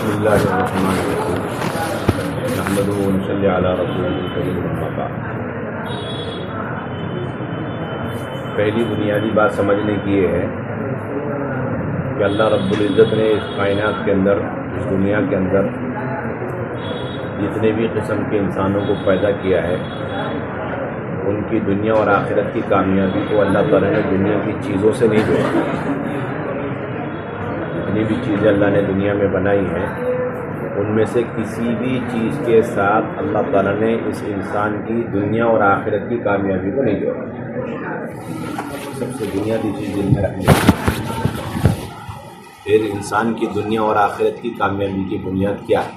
بسم اللہ الرحمن الرحیم نحمده ونصلی علی رسولہ الکریم اما بعد۔ پہلی بنیادی بات سمجھنے کی یہ ہے کہ اللہ رب العزت نے اس کائنات کے اندر، اس دنیا کے اندر جتنے بھی قسم کے انسانوں کو پیدا کیا ہے، ان کی دنیا اور آخرت کی کامیابی کو اللہ تعالیٰ نے دنیا کی چیزوں سے نہیں جوڑا۔ جتنی بھی چیزیں اللہ نے دنیا میں بنائی ہیں، ان میں سے کسی بھی چیز کے ساتھ اللہ تعالیٰ نے اس انسان کی دنیا اور آخرت کی کامیابی کو نہیں جوڑا۔ سب سے بنیادی چیز دل میں رکھنی ہے۔ پھر انسان کی دنیا اور آخرت کی کامیابی کی بنیاد کیا ہے؟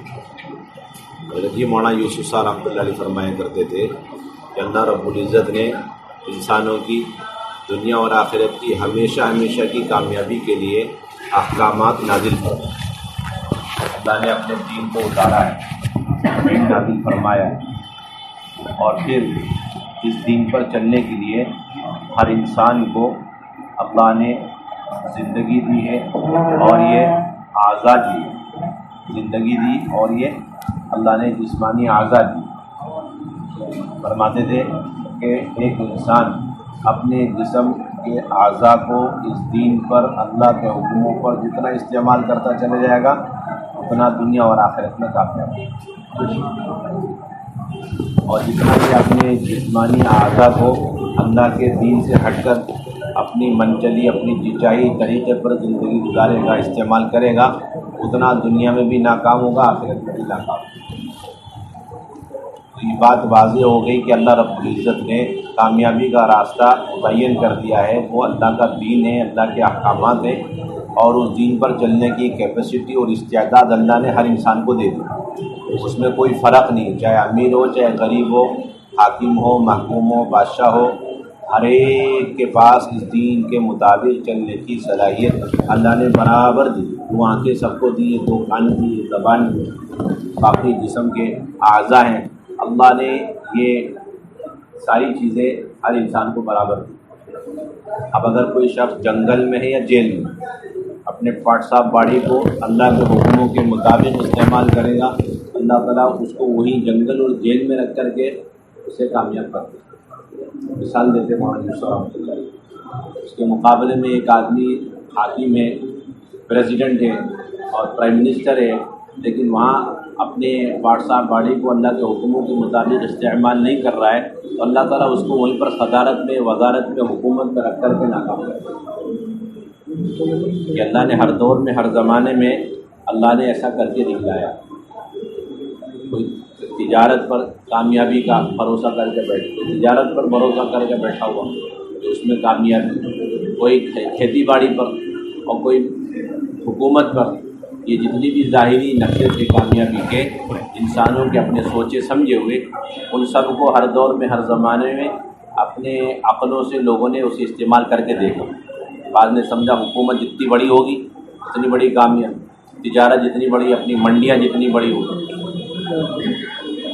حضرت مولانا یوسف صاحب رحمۃ اللہ علیہ فرمایا کرتے تھے کہ اللہ رب العزت نے انسانوں کی دنیا اور آخرت کی ہمیشہ کی کامیابی کے لیے احکامات نازل فرمائے۔ اللہ نے اپنے دین کو اتارا ہے، دین نازل فرمایا، اور پھر اس دین پر چلنے کے لیے ہر انسان کو اللہ نے زندگی دی ہے اور یہ آزاد دی، زندگی دی اور یہ اللہ نے جسمانی آزاد دی۔ فرماتے تھے کہ ایک انسان اپنے جسم کے اعضاء کو اس دین پر، اللہ کے حکموں پر جتنا استعمال کرتا چلے جائے گا، اتنا دنیا اور آخرت میں کامیاب ہوگا۔ اور جتنا بھی اپنے جسمانی اعضاء کو اللہ کے دین سے ہٹ کر اپنی منچلی، اپنی جچائی طریقے پر زندگی گزارے گا، استعمال کرے گا، اتنا دنیا میں بھی ناکام ہوگا، آخرت میں بھی ناکام ہوگا۔ تو یہ بات واضح ہو گئی کہ اللہ رب العزت نے کامیابی کا راستہ متعین کر دیا ہے، وہ اللہ کا دین ہے، اللہ کے احکامات ہیں، اور اس دین پر چلنے کی کیپیسٹی اور استعداد اللہ نے ہر انسان کو دے دی۔ اس میں کوئی فرق نہیں، چاہے امیر ہو، چاہے غریب ہو، حاکم ہو، محکوم ہو، بادشاہ ہو، ہر ایک کے پاس اس دین کے مطابق چلنے کی صلاحیت اللہ نے برابر دی۔ دو آنکھیں سب کو دی، دو کان دی، زبان دی، باقی جسم کے اعضاء ہیں، اللہ نے یہ ساری چیزیں ہر انسان کو برابر دی۔ اب اگر کوئی شخص جنگل میں ہے یا جیل میں، اپنے پارٹس آف باڈی کو اللہ کے حکموں کے مطابق استعمال کرے گا، اللہ تعالیٰ اس کو وہی جنگل اور جیل میں رکھ کر کے اسے کامیاب کر دے۔ مثال دیتے مولانا یوسف رحمۃ اللہ علیہ، اس کے مقابلے میں ایک آدمی حاکم ہے، پریزیڈنٹ ہے اور پرائم منسٹر ہے، لیکن وہاں اپنے پارٹس آف باڈی کو اللہ کے حکموں کے مطابق استعمال نہیں کر رہا ہے، تو اللہ تعالیٰ اس کو وہیں پر صدارت میں، وزارت میں، حکومت میں رکھ کر کے ناکام کرے گا۔ کہ اللہ نے ہر دور میں، ہر زمانے میں اللہ نے ایسا کر کے دکھلایا۔ کوئی تجارت پر کامیابی کا بھروسہ کر کے بیٹھے، کوئی تجارت پر بھروسہ کر کے بیٹھا ہوا تو اس میں کامیابی، کوئی کھیتی باڑی پر اور کوئی حکومت پر، یہ جتنی بھی ظاہری نقشے تھے کامیابی کے، انسانوں کے اپنے سوچے سمجھے ہوئے، ان سب کو ہر دور میں، ہر زمانے میں اپنے عقلوں سے لوگوں نے اسے استعمال کر کے دیکھا۔ بعد میں سمجھا حکومت جتنی بڑی ہوگی اتنی بڑی کامیاب، تجارت جتنی بڑی، اپنی منڈیاں جتنی بڑی ہوگی،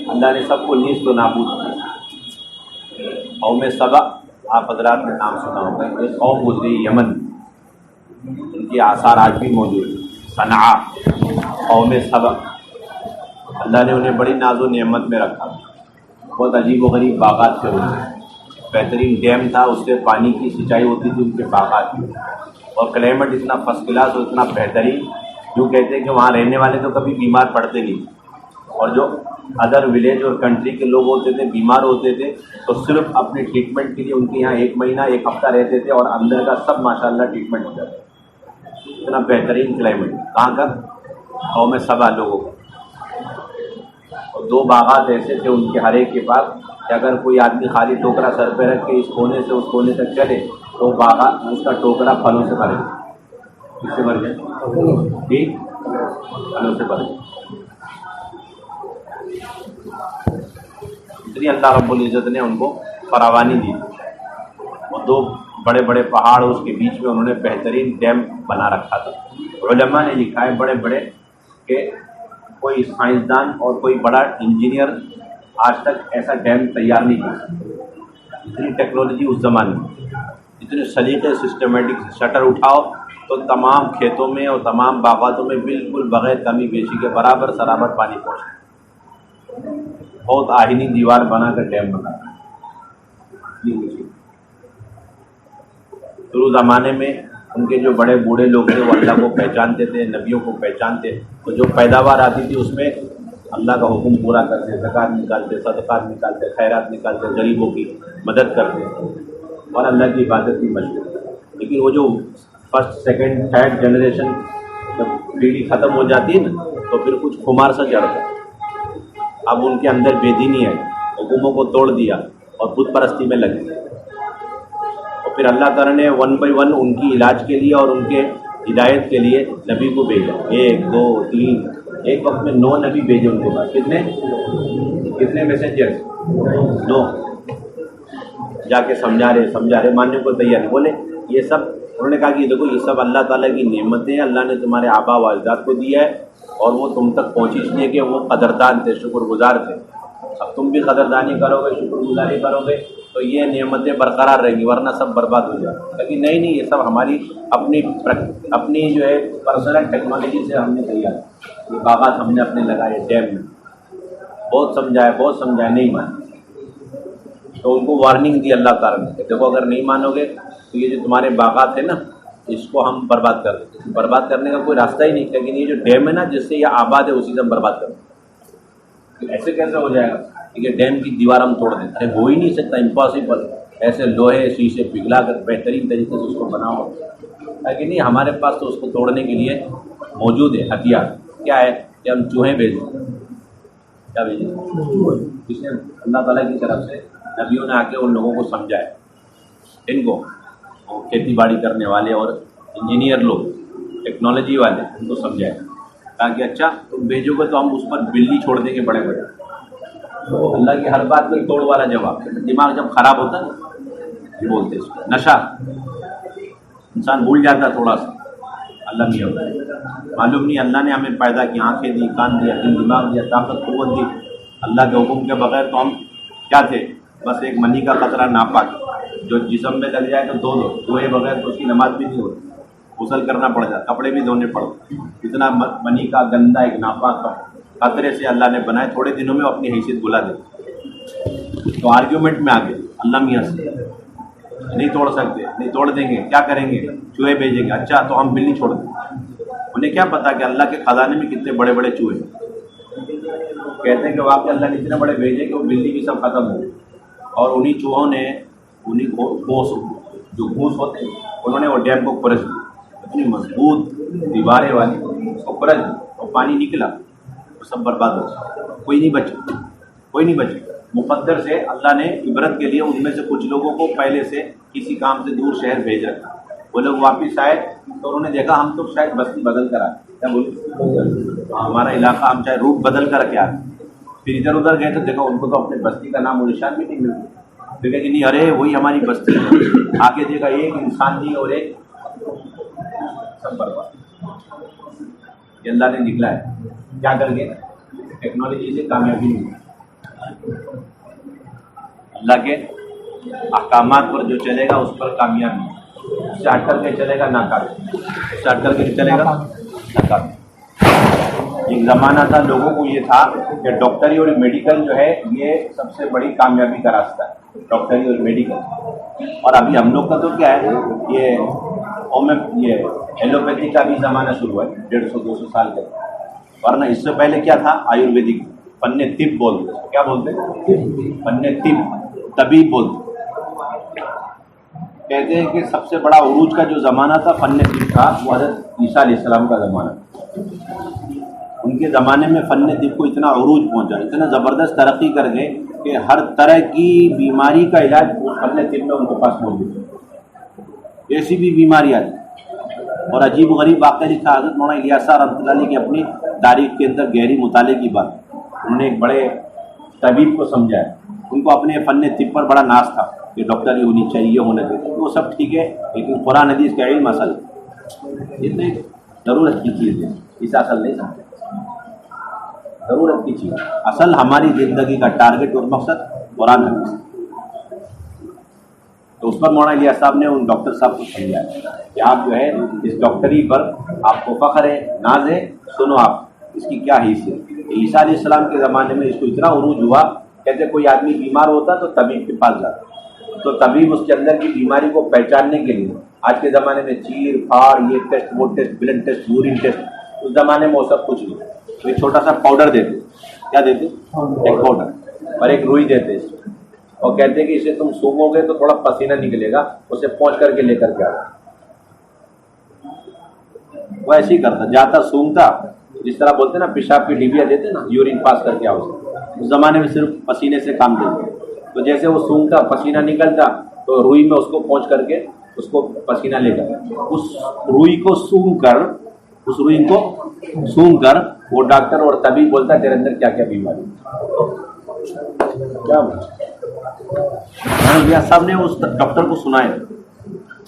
اللہ نے سب کو نیست و نابود کیا۔ قوم سبا، آپ حضرات نے نام سنا ہوگا، ایک قوم گزری یمن، ان کے آثار آج بھی موجود ہیں۔ صنعا، قوم سبا، اللہ نے انہیں بڑی ناز و نعمت میں رکھا، بہت عجیب و غریب باغات تھے، ان کے بہترین ڈیم تھا، اس سے پانی کی سینچائی ہوتی تھی، ان کے باغات میں، اور کلائمیٹ اتنا فرسٹ کلاس اور اتنا بہترین، جو کہتے ہیں کہ وہاں رہنے والے تو کبھی بیمار پڑتے نہیں، اور جو ادر ولیج اور کنٹری کے لوگ ہوتے تھے بیمار ہوتے تھے تو صرف اپنے ٹریٹمنٹ کے لیے ان کے یہاں 1 مہینہ 1 ہفتہ رہتے تھے، اور اندر کا سب ماشاءاللہ ٹریٹمنٹ ہو جاتا، اتنا بہترین کلائمیٹ۔ کہاں کا؟ قوم سبا لوگوں کا۔ اور 2 باغات ایسے تھے ان کے ہر ایک کے پاس کہ اگر کوئی آدمی خالی ٹوکرا سر پہ رکھ کے اس کونے سے اس کونے تک چلے تو باغات اس کا ٹوکرا پھلوں سے بھرے، کس سے بھر جائے؟ ٹھیک، پھلوں سے بھرے۔ اتنی اللہ رب العزت نے ان کو فراوانی دی، اور 2 بڑے بڑے پہاڑ، اس کے بیچ میں انہوں نے بہترین ڈیم بنا رکھا تھا۔ علماء نے لکھا ہے بڑے بڑے کہ کوئی سائنسدان اور کوئی بڑا انجینئر آج تک ایسا ڈیم تیار نہیں کر سکتا۔ اتنی ٹیکنالوجی اس زمانے میں، اتنے سلیقے، سسٹمیٹک، شٹر اٹھاؤ تو تمام کھیتوں میں اور تمام باغاتوں میں بالکل بغیر کمی بیشی کے برابر سرابر پانی پہنچتا ہے۔ بہت آہنی دیوار بنا کر ڈیم بنا شروع زمانے میں ان کے جو بڑے بوڑھے لوگ تھے وہ اللہ کو پہچانتے تھے، نبیوں کو پہچانتے، تو جو پیداوار آتی تھی اس میں اللہ کا حکم پورا کرتے، زکوٰۃ نکالتے، صدقات نکالتے، خیرات نکالتے، غریبوں کی مدد کرتے اور اللہ کی عبادت کی مشغول۔ لیکن وہ جو فرسٹ سیکنڈ تھرڈ جنریشن جب پیڑھی ختم ہو جاتی ہے نا تو پھر کچھ خمار سا جڑتا ہے۔ اب ان کے اندر بے دینی ہے، حکموں کو توڑ دیا اور بت پرستی میں لگ گئے، اور پھر اللہ تعالیٰ نے 1 by 1 ان کی علاج کے لیے اور ان کے ہدایت کے لیے نبی کو بھیجا، 1 2 3، ایک وقت میں 9 نبی بھیجے ان کے پاس۔ کتنے میسنجر؟ 9۔ جا کے سمجھا رہے، ماننے کو تیار نہیں، بولے یہ سب، انہوں نے کہا کہ دیکھو یہ سب اللہ تعالیٰ کی نعمتیں اللہ نے تمہارے آبا و اجداد کو دیا ہے، اور وہ تم تک پہنچی اس لیے کہ وہ قدردان تھے، شکر گزار تھے۔ اب تم بھی قدردانی کرو گے، شکر گزاری کرو گے تو یہ نعمتیں برقرار رہیں گی، ورنہ سب برباد ہو جائے۔ لیکن نہیں، یہ سب ہماری اپنی جو ہے پرسنل ٹیکنالوجی سے ہم نے تیار، یہ باغات ہم نے اپنے لگائے ڈیم میں، بہت سمجھائے نہیں مانے، تو ان کو وارننگ دی اللہ تعالیٰ نے کہ دیکھو اگر نہیں مانو گے تو یہ جو تمہارے باغات ہیں نا اس کو ہم برباد کر دیں۔ برباد کرنے کا کوئی راستہ ہی نہیں، لیکن یہ جو ڈیم ہے نا جس سے یہ آباد ہے اسی سے ہم برباد کر دیں۔ ایسے کیسے ہو جائے گا کہ ڈیم کی دیوار ہم توڑ دیں؟ ارے ہو ہی نہیں سکتا، امپاسبل۔ ایسے لوہے شیشے پگھلا کر بہترین طریقے سے اس کو بناؤ، لیکن نہیں، ہمارے پاس تو اس کو توڑنے کے لیے موجود ہے ہتھیار۔ کیا ہے کہ ہم چوہے بھیج دیں۔ کیا بھیجیں؟ اس نے اللہ تعالیٰ کی طرف سے نبیوں نے آ کے ان لوگوں کو سمجھایا، ان کو کھیتی باڑی کرنے والے اور انجینئر لوگ، ٹیکنالوجی والے، ان کو سمجھایا تاکہ اچھا تم بھیجو گے تو ہم اس پر بلی چھوڑ دیں گے بڑے بڑے۔ اللہ کی ہر بات میں توڑ والا جواب۔ دماغ جب خراب ہوتا ہے یہ بولتے اس کو نشہ، انسان بھول جاتا تھوڑا سا اللہ نہیں ہوتا ہے، معلوم نہیں اللہ نے ہمیں پیدا کی، آنکھیں دی، کان دیا، دل، دماغ دیا، طاقت قوت دی، اللہ کے حکم کے بغیر تو ہم کیا تھے؟ بس ایک منی کا قطرہ ناپاک جو جسم میں لگ جائے تو دھوئے بغیر تو اس کی نماز بھی نہیں ہوتی، غسل کرنا پڑ جاتا، کپڑے بھی دھونے پڑتے۔ اتنا منی کا گندا ایک ناپاک قطرے سے اللہ نے بنائے، تھوڑے دنوں میں اپنی حیثیت بلا دے۔ تو آرگیومنٹ میں آگے اللہ میاں سے نہیں توڑ سکتے، نہیں توڑ دیں گے، کیا کریں گے؟ چوہے بھیجیں گے۔ اچھا تو ہم بلی چھوڑ دیں۔ انہیں کیا پتا کہ اللہ کے خزانے میں کتنے بڑے بڑے چوہے، کہتے ہیں کہ واقعی اللہ نے اتنے بڑے بھیجے کہ وہ بلی بھی سب ختم ہو گئی، اور انہی چوہوں نے انہی جو گھوس ہوتے ہیں انہوں نے وہ ڈیم کو کھرچ دیا، اتنی مضبوط دیواریں والی اس کو کھرچ دی اور پانی نکلا تو سب برباد ہو گیا، کوئی نہیں بچا۔ مقدر سے اللہ نے عبرت کے لیے ان میں سے کچھ لوگوں کو پہلے سے کسی کام سے دور شہر بھیج رکھا، وہ لوگ واپس آئے تو انہوں نے دیکھا ہم تو شاید بستی بدل کر آئے، کیا بولے ہمارا علاقہ ہم چاہے روٹ بدل کر کے آئے، پھر ادھر ادھر گئے تو دیکھا ان کو تو اپنے بستی کا نام و نشان بھی نہیں ملتا، دیکھا کہ نہیں ارے وہی ہماری بستی ہے، آگے دیکھا ایک انسان نہیں اور ایک سب برباد۔ یہ اللہ نے نکلا ہے کیا کر کے؟ ٹیکنالوجی سے کامیابی نہیں، اللہ کے احکامات پر جو چلے گا اس پر کامیابی، اس سے ہٹ کر کے چلے گا ناکامی، اس سے ہٹ کر کے چلے گا ناکامی۔ ایک زمانہ تھا لوگوں کو یہ تھا کہ ڈاکٹری اور میڈیکل جو ہے یہ سب سے بڑی کامیابی کا راستہ ہے، ڈاکٹری اور میڈیکل۔ اور ابھی ہم لوگ کا تو کیا ہے، یہ ایلوپیتھی کا بھی زمانہ شروع ہے 150-200 سال کے، ورنہ اس سے پہلے کیا تھا؟ آیورویدک، فن طب بولتے، کیا بولتے؟ فن طب، طبیب بولتے۔ کہتے ہیں کہ سب سے بڑا عروج کا جو زمانہ تھا فن طب کا، وہ حضرت عیسیٰ علیہ السلام کا زمانہ تھا۔ ان کے زمانے میں فن طب کو اتنا عروج پہنچا، اتنا زبردست ترقی کر گئے کہ ہر طرح کی بیماری کا علاج فن طب میں ان کے پاس موجود ہے، ایسی بھی بیماریاں تھیں۔ اور عجیب و غریب واقعہ لکھا حضرت مولانا الیاس رحمۃ اللہ علیہ کی اپنی تاریخ کے اندر گہری مطالعے کی بات، انہوں نے ایک بڑے طبیب کو سمجھایا، ان کو اپنے فن طب پر بڑا ناز تھا کہ ڈاکٹری ہونی چاہیے، ہونا چاہیے، وہ سب ٹھیک ہے لیکن قرآن حدیث کا علم اصل اتنی ضرورت کی چیز ہے، اس اصل نہیں سمجھے، ضرورت کی چیز اصل ہماری زندگی کا ٹارگٹ اور مقصد قرآن حدیث۔ تو اس پر مولانا الیاس صاحب نے ان ڈاکٹر صاحب کو سمجھایا کہ آپ جو ہے اس ڈاکٹری پر آپ کو فخر ہے، ناز ہے، سنو آپ اس کی کیا حیثیت۔ عیسیٰ علیہ السلام کے زمانے میں اس کو اتنا عروج ہوا، کہتے کوئی آدمی بیمار ہوتا تو طبیب کے پاس جاتا، تو طبیب اس کے اندر کی بیماری کو پہچاننے کے لیے، آج کے زمانے میں چیر پھاڑ، یہ ٹیسٹ وہ test, blood test, urine test, اس زمانے میں وہ سب کچھ نہیں، تو ایک چھوٹا سا پاؤڈر دیتے، کیا دیتے؟ ایک پاؤڈر اور ایک روئی دیتے، اور کہتے کہ اسے تم سونگو گے تو تھوڑا پسینہ نکلے گا، اسے پہنچ کر کے لے کر کے آ، وہ ایسے ہی کرتا، جاتا سونگتا، جس طرح بولتے نا پیشاب کی ڈبیا دیتے نا، یورین پاس کر کے آؤ، اس زمانے میں صرف پسینے سے کام دیتے، تو جیسے وہ سونگتا پسینہ نکلتا تو روئی میں اس کو پہنچ کر کے اس کو پسینہ لے کر اس روئی کو سونگ کر وہ ڈاکٹر اور طبیب بولتا ہے تیرے اندر کیا کیا بیماری، کیا الیاس صاحب نے اس ڈاکٹر کو سنایا،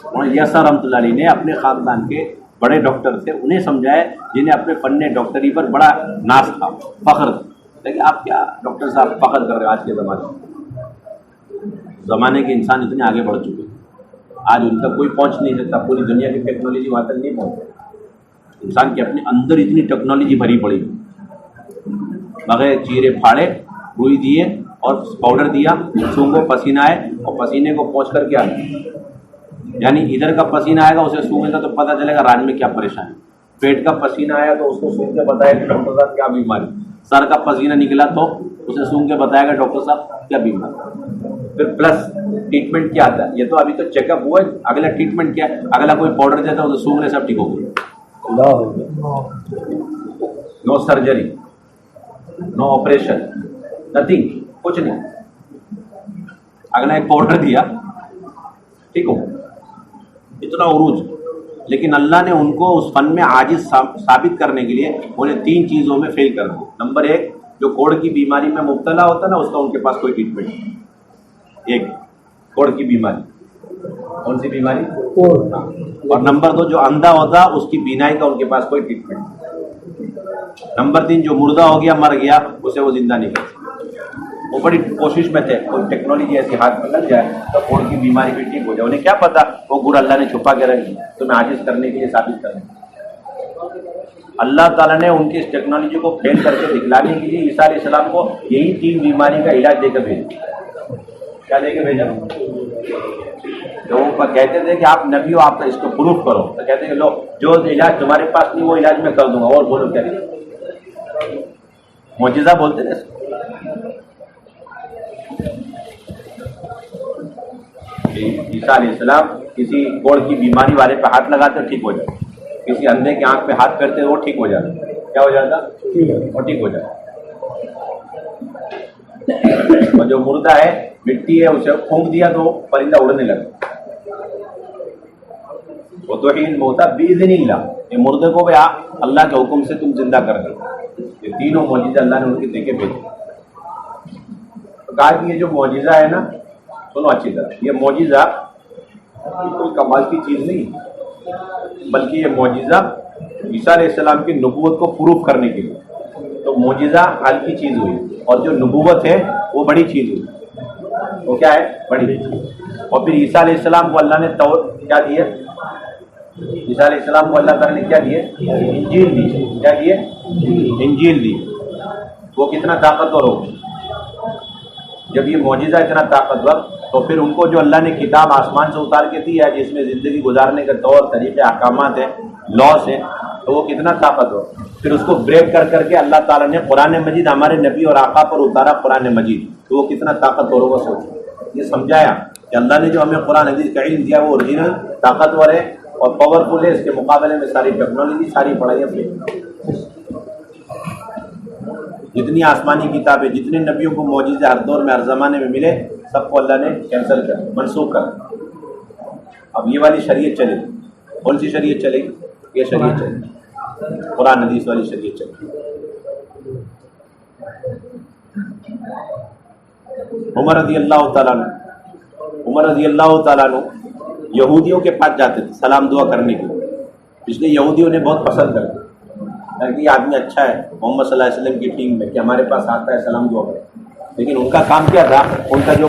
اور الیاس صاحب رحمۃ اللہ علیہ نے اپنے خاندان کے بڑے ڈاکٹر تھے، انہیں سمجھایا جنہیں اپنے فن ڈاکٹری پر بڑا ناز تھا، فخر تھا، لیکن آپ کیا ڈاکٹر صاحب فخر کر رہے ہیں؟ آج کے زمانے کے انسان اتنے آگے بڑھ چکے ہیں، آج ان کا کوئی پہنچ نہیں سکتا، پوری دنیا کی ٹیکنالوجی وہاں تک نہیں پہنچ، انسان کے اپنے اندر اتنی ٹیکنالوجی بھری پڑی، بغیر چیرے پھاڑے روئی دیے اور پاؤڈر دیا، سونگو پسینہ آئے اور پسینے کو پہنچ کر کے آئے، یعنی ادھر کا پسینہ آئے گا اسے سونگے گا تو پتہ چلے گا راج میں کیا پریشانی، پیٹ کا پسینہ آیا تو اس کو سونگ کے بتائے کہ ڈاکٹر صاحب کیا بیماری، سر کا پسینہ نکلا تو اسے سونگ کے بتائے گا ڈاکٹر صاحب کیا بیماری، پھر پلس ٹریٹمنٹ کیا آتا ہے، یہ تو ابھی تو چیک اپ ہوا ہے، اگلا ٹریٹمنٹ کیا ہے، اگلا کوئی پاؤڈر دیتا ہے اسے سونگنے سب ٹھیک ہو گئی، نو سرجری، نو آپریشن، نتھنگ، کچھ نہیں، اگلا ایک پاؤڈر دیا ٹھیک ہو، اتنا عروج، لیکن اللہ نے ان کو اس فن میں عاجز ثابت کرنے کے لیے انہیں 3 چیزوں میں فیل کر دیا۔ نمبر 1، جو کوڑ کی بیماری میں مبتلا ہوتا نا اس کا ان کے پاس کوئی ٹریٹمنٹ نہیں، ایک کوڑ کی بیماری، کون سی بیماری؟ اور نمبر 2، جو اندھا ہوتا اس کی بینائی کا ان کے پاس کوئی ٹریٹمنٹ نہیں، نمبر 3، جو مردہ ہو گیا مر گیا اسے وہ زندہ نہیں کر سکتے، وہ بڑی کوشش میں تھے کوئی ٹیکنالوجی ایسی ہاتھ میں لگ جائے تو کوڑ کی بیماری بھی ٹھیک ہو جائے، انہیں کیا پتا وہ گر اللہ نے چھپا کے رکھ دیا تمہیں عاجز کرنے کے لیے، ثابت کرنے کے لیے۔ اللہ تعالیٰ نے ان کی اس ٹیکنالوجی کو فیل کر کے دکھلانے کے لیے عیسیٰ علیہ السلام کو یہی 3 بیماری کا علاج دے کر بھیجا، کیا دے کے بھیجا؟ لوگوں کو کہتے تھے کہ آپ نبی ہو، آپ اس کو پروف کرو، تو کہتے ہیں لو جو علاج تمہارے پاس نہیں وہ علاج میں کر دوں گا، اور بولو کیا معجزہ بولتے تھے۔ عیسیٰ علیہ السلام کسی کوڑ کی بیماری والے پہ ہاتھ لگاتے ٹھیک ہو جاتا، کسی اندھے کے آنکھ پہ ہاتھ کرتے وہ ٹھیک ہو جاتا، کیا ہو جاتا؟ وہ ٹھیک ہو جاتا، اور جو مردہ ہے مٹی ہے اسے پھونک دیا تو پرندہ اڑنے لگا، وہ تو ہوتا باذن اللہ، یہ مردے کو بھی اللہ کے حکم سے تم زندہ کر دو، یہ 3 معجزے اللہ نے ان کے دے کے بھیجے۔ کہا کہ یہ جو معجزہ ہے نا، سنو اچھی طرح، یہ معجزہ کوئی کمال کی چیز نہیں، بلکہ یہ معجزہ عیسیٰ علیہ السلام کی نبوت کو پروف کرنے کے لیے، تو معجزہ ہلکی چیز ہوئی، اور جو نبوت ہے وہ بڑی چیز ہوئی، وہ کیا ہے؟ بڑی چیز۔ اور پھر عیسیٰ علیہ السلام کو اللہ نے کیا دیے؟ عیسیٰ علیہ السلام کو اللہ تعالیٰ نے کیا دیے؟ انجیل دی، کیا دیے؟ انجیل دی، وہ کتنا طاقتور ہو، جب یہ معجزہ اتنا طاقتور، تو پھر ان کو جو اللہ نے کتاب آسمان سے اتار کے دی ہے جس میں زندگی گزارنے کے طور طریقے احکامات ہیں، لاس ہیں، تو وہ کتنا طاقتور، پھر اس کو بریک کر کر کے اللہ تعالیٰ نے قرآن مجید ہمارے نبی اور آقا پر اتارا، قرآن مجید، تو وہ کتنا طاقتور ہوگا سوچو۔ یہ سمجھایا کہ اللہ نے جو ہمیں قرآن حدیث کا علم دیا وہ اوریجنل طاقتور ہے اور پاورفل ہے، اس کے مقابلے میں ساری ٹیکنالوجی، ساری پڑھائیاں جتنی آسمانی کتابیں، جتنے نبیوں کو معجزے ہر دور میں ہر زمانے میں ملے، سب کو اللہ نے کینسل کر، منسوخ کر۔ اب یہ والی شریعت چلے گی، کون سی شریعت چلے گی؟ یہ شریعت چلے گی، قرآن حدیث والی شریعت چلے گی۔ عمر رضی اللہ تعالیٰ عنہ یہودیوں کے پاس جاتے تھے سلام دعا کرنے کے لیے، اس لیے یہودیوں نے بہت پسند کر دیا کہ یہ آدمی اچھا ہے محمد صلی اللہ علیہ وسلم کی ٹیم میں، کہ ہمارے پاس آتا ہے سلام دعا کرے، لیکن ان کا کام کیا تھا؟ ان کا جو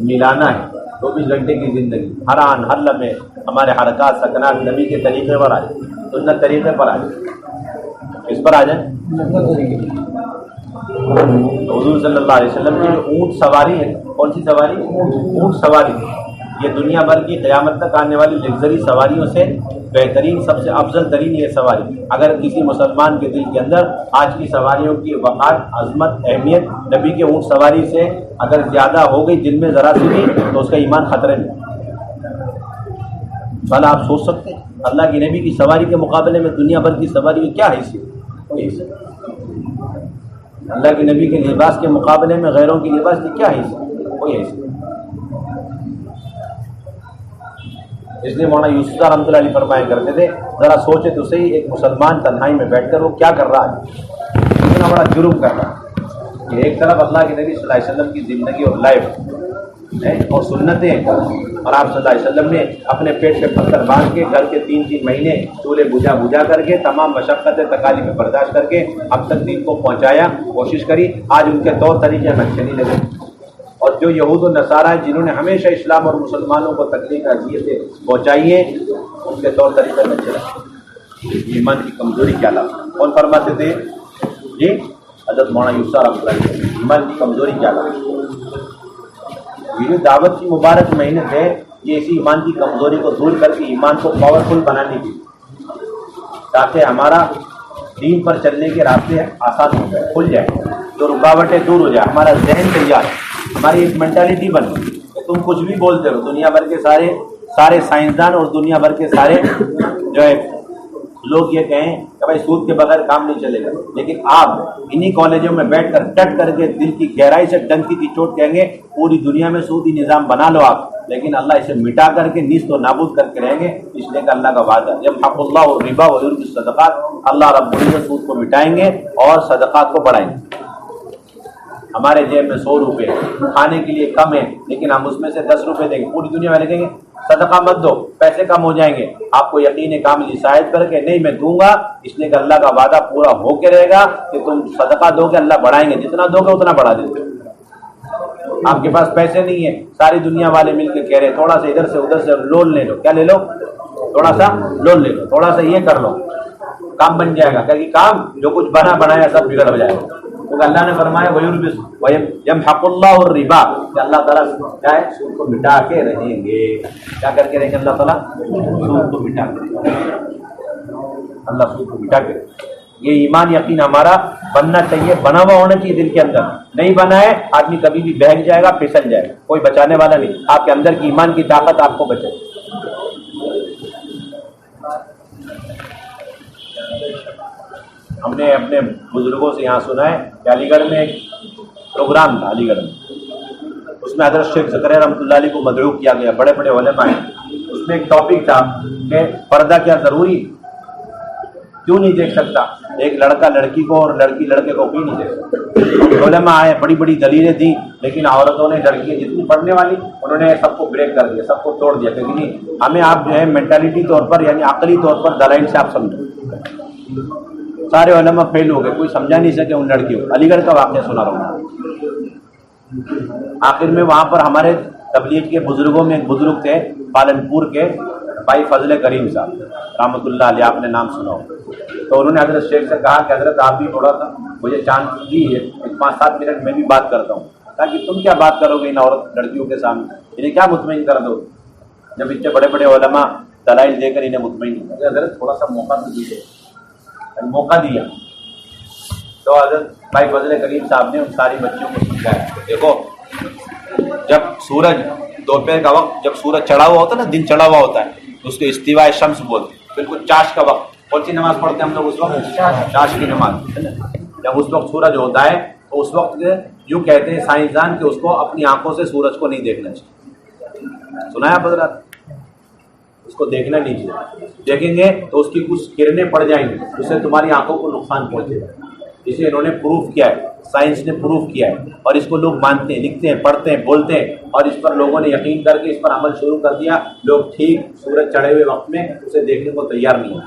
ملانا ہے. 24 گھنٹے کی زندگی، ہر آن ہر لمحے ہمارے حرکات سکنات نبی کے طریقے پر آ جائیں، سنت طریقے پر آ جائیں. اس پر آ جائیں. حضور صلی اللہ علیہ وسلم کی جو اونٹ سواری ہے، کون سی سواری؟ اونٹ سواری. یہ دنیا بھر کی قیامت تک آنے والی لگژری سواریوں سے بہترین، سب سے افضل ترین یہ سواری. اگر کسی مسلمان کے دل کے اندر آج کی سواریوں کی وقار، عظمت، اہمیت نبی کے اونٹ سواری سے اگر زیادہ ہو گئی دل میں ذرا سی بھی، تو اس کا ایمان خطرے میں. بھلا آپ سوچ سکتے ہیں اللہ کے نبی کی سواری کے مقابلے میں دنیا بھر کی سواری کی کیا حیثیت؟ اللہ کے نبی کے لباس کے مقابلے میں غیروں کے لباس کی کیا حیثیت؟ کوئی حیثیت. اس لیے مولانا یوسف رحمۃ اللہ علیہ فرمایا کرتے تھے، ذرا سوچے تو صحیح، ایک مسلمان تنہائی میں بیٹھ کر وہ کیا کر رہا ہے، اتنا بڑا جرم کر رہا ہے کہ ایک طرف اللہ کے نبی صلی اللہ علیہ وسلم کی زندگی اور لائف اور سنتیں، اور آپ صلی اللہ علیہ وسلم نے اپنے پیٹ پہ پتھر باندھ کے گھر کے 3 مہینے چولہے بجھا کر کے تمام مشقتیں تکالیف برداشت کر کے اب تک دین کو پہنچایا، کوشش کری. آج ان کے طور طریقے ہمیں اچھے نہیں لگے، اور جو یہود و نصارہ جنہوں نے ہمیشہ اسلام اور مسلمانوں کو تکلیف اذیتیں پہنچائی ہیں، ان کے طور طریقے میں اچھے لگے. ایمان کی کمزوری کیا لا؟ کون فرماتے تھے جی؟ حضرت مولانا یوسف رحمۃ اللہ علیہ. ایمان کی کمزوری کیا لا؟ یہ جو دعوت کی مبارک مہینے تھے، یہ اسی ایمان کی کمزوری کو دور کر کے ایمان کو پاورفل بنانے کی، تاکہ ہمارا دین پر چلنے کے راستے آسان ہو جائے، کھل جائے، جو رکاوٹیں دور ہو جائے، ہمارا ذہن تیار، ہماری ایک مینٹالٹی بن کہ تم کچھ بھی بولتے ہو. دنیا بھر کے سارے سائنسدان اور دنیا بھر کے سارے جو ہے لوگ یہ کہیں کہ بھائی سود کے بغیر کام نہیں چلے گا، لیکن آپ انہی کالجوں میں بیٹھ کر ڈٹ کر کے دل کی گہرائی سے ڈنکی کی چوٹ کہیں گے پوری دنیا میں سودی نظام بنا لو آپ، لیکن اللہ اسے مٹا کر کے نیست و نابود کر کے رہیں گے. اس لیے کہ اللہ کا وعدہ یمحق اللہ الربا ویربی الصدقات، اللہ رب العزت سود کو مٹائیں گے اور صدقات کو بڑھائیں گے. ہمارے جیب میں 100 روپے کھانے کے لیے کم ہے، لیکن ہم اس میں سے 10 روپے دیں گے، پوری دنیا میں لگیں گے صدقہ مت دو، پیسے کم ہو جائیں گے. آپ کو یقین کامل شاہد کر کے نہیں میں دوں گا، اس لیے کہ اللہ کا وعدہ پورا ہو کے رہے گا کہ تم صدقہ دو گے اللہ بڑھائیں گے، جتنا دو گے اتنا بڑھا دیں گے. آپ کے پاس پیسے نہیں ہے، ساری دنیا والے مل کے کہہ رہے تھوڑا سا ادھر سے ادھر سے لون لے لو. کیا لے لو؟ تھوڑا سا لون لے لو، تھوڑا سا یہ کر لو، کام بن جائے گا. کہ کام جو کچھ بنایا سب بگڑ ہو جائے گا. کیونکہ اللہ نے فرمایا یمحق اللہ الربا، کہ اللہ تعالیٰ کیا ہے؟ سود کو مٹا کے رہیں گے. کیا کر کے رہیں گے اللہ تعالیٰ؟ سود کو مٹا کے رہیں گے. اللہ سود کو مٹا کے رہیں گے. یہ ایمان یقین ہمارا بننا چاہیے، بنا ہوا ہونا چاہیے دل کے اندر. نہیں بنا ہے آدمی کبھی بھی بہک جائے گا، پھسل جائے گا، کوئی بچانے والا نہیں. آپ کے اندر کی ایمان کی طاقت آپ کو بچائے. ہم نے اپنے بزرگوں سے یہاں سنا ہے کہ علی گڑھ میں ایک پروگرام تھا، علی گڑھ میں، اس میں حضرت شیخ زکریا رحمۃ اللہ علیہ کو مدعو کیا گیا، بڑے بڑے علماء ہیں. اس میں ایک ٹاپک تھا کہ پردہ کیا ضروری، کیوں نہیں دیکھ سکتا ایک لڑکا لڑکی کو اور لڑکی لڑکے کو کیوں نہیں دیکھ سکتا. علماء آئے، بڑی بڑی دلیلیں دی، لیکن عورتوں نے، لڑکیاں جتنی پڑھنے والی، انہوں نے سب کو بریک کر دیا، سب کو توڑ دیا کہ نہیں، ہمیں آپ جو ہے مینٹالٹی طور پر یعنی عقلی طور پر دلائل سے آپ سمجھو. سارے علماء فیل ہو گئے، کوئی سمجھا نہیں سکے ان لڑکیوں. علی گڑھ کا واقعہ سنا رہا ہوں. آخر میں وہاں پر ہمارے تبلیغ کے بزرگوں میں ایک بزرگ تھے پالنپور کے، بھائی فضل کریم صاحب رحمۃ اللہ علیہ، آپ نے نام سنا ہو. تو انہوں نے حضرت شیخ سے کہا کہ حضرت آپ بھی تھوڑا سا مجھے چانس دیجیے، 5-7 منٹ میں بھی بات کرتا ہوں. تاکہ تم کیا بات کرو گے ان عورت لڑکیوں کے سامنے، انہیں کیا مطمئن کر دو جب اتنے بڑے بڑے علماء دلائل دے کر انہیں مطمئن کر. حضرت تھوڑا سا موقع تو دیجیے. موقع دیا تو حضرت بھائی فضل کریم صاحب نے ان ساری بچیوں کو سمجھایا. دیکھو جب سورج دوپہر کا وقت، جب سورج چڑھا ہوا ہوتا ہے نا، دن چڑھا ہوا ہوتا ہے، اس کو استواء شمس بولتے ہیں. بالکل چاش کا وقت. کون سی نماز پڑھتے ہیں ہم لوگ اس وقت؟ چاش کی نماز. جب اس وقت سورج ہوتا ہے تو اس وقت یوں کہتے ہیں سائنسدان کہ اس کو اپنی آنکھوں سے سورج کو نہیں دیکھنا چاہیے. سنا ہے آپ حضرات؟ اس کو دیکھنا نہیں چاہیے. دیکھیں گے تو اس کی کچھ کرنیں پڑ جائیں گی، اس سے تمہاری آنکھوں کو نقصان پہنچے گا. اسے انہوں نے پروف کیا ہے، سائنس نے پروف کیا ہے، اور اس کو لوگ مانتے ہیں، لکھتے ہیں، پڑھتے ہیں، بولتے ہیں، اور اس پر لوگوں نے یقین کر کے اس پر عمل شروع کر دیا. لوگ ٹھیک سورج چڑھے ہوئے وقت میں اسے دیکھنے کو تیار نہیں ہوتے.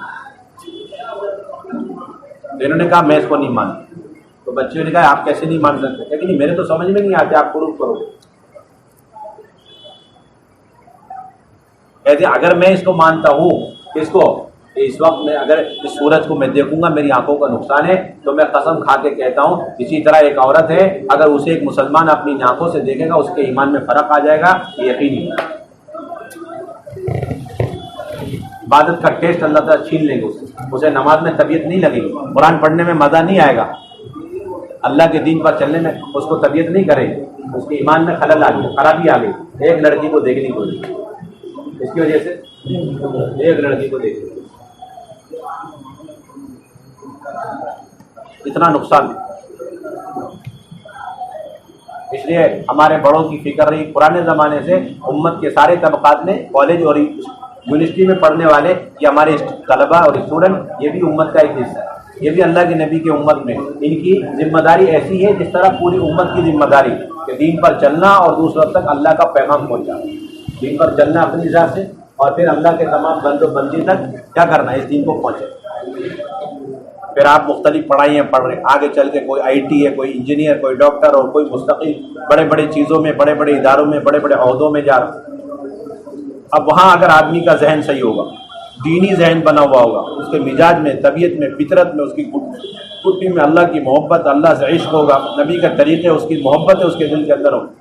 انہوں نے کہا میں اس کو نہیں مانتا. تو بچیوں نے کہا آپ کیسے نہیں مان سکتے؟ یقینی میرے تو سمجھ میں نہیں آتے, آپ پروف کرو. کہتے اگر میں اس کو مانتا ہوں کہ اس وقت میں اگر اس سورج کو میں دیکھوں گا میری آنکھوں کا نقصان ہے, تو میں قسم کھا کے کہتا ہوں اسی طرح ایک عورت ہے, اگر اسے ایک مسلمان اپنی آنکھوں سے دیکھے گا اس کے ایمان میں فرق آ جائے گا, یہ یقینی ہے. عبادت کا ٹیسٹ اللہ تعالیٰ چھین لیں گے اسے نماز میں طبیعت نہیں لگے گی, قرآن پڑھنے میں مزہ نہیں آئے گا, اللہ کے دین پر چلنے میں اس کو طبیعت نہیں کرے گی, اس کے ایمان میں خلل آ گئی, خرابی آ گئی. ایک لڑکی کو دیکھنی پڑی, اس کی وجہ سے ایک لڑکی کو دیکھنی, اتنا نقصان. اس لیے ہمارے بڑوں کی فکر رہی, پرانے زمانے سے امت کے سارے طبقات میں, کالج اور یونیورسٹی میں پڑھنے والے, یہ ہمارے طلباء اور اسٹوڈنٹ, یہ بھی امت کا ایک حصہ ہے, یہ بھی اللہ کے نبی کی امت میں ان کی ذمہ داری ایسی ہے جس طرح پوری امت کی ذمہ داری کہ دین پر چلنا اور دوسروں تک اللہ کا پیغام پہنچانا. دین پر چلنا اپنی ذات سے, اور پھر اللہ کے تمام بند و بندی تک کیا کرنا ہے, اس دین کو پہنچے. پھر آپ مختلف پڑھائیاں پڑھ رہے ہیں, آگے چل کے کوئی آئی ٹی ہے, کوئی انجینئر, کوئی ڈاکٹر, اور کوئی مستقل بڑے بڑے چیزوں میں, بڑے بڑے اداروں میں, بڑے بڑے عہدوں میں جا رہا. اب وہاں اگر آدمی کا ذہن صحیح ہوگا, دینی ذہن بنا ہوا ہوگا, اس کے مزاج میں, طبیعت میں, فطرت میں, اس کی کٹی میں اللہ کی محبت, اللہ سے عشق ہوگا, نبی کا طریقے, اس کی محبت ہے اس کے دل کے اندر ہوگا,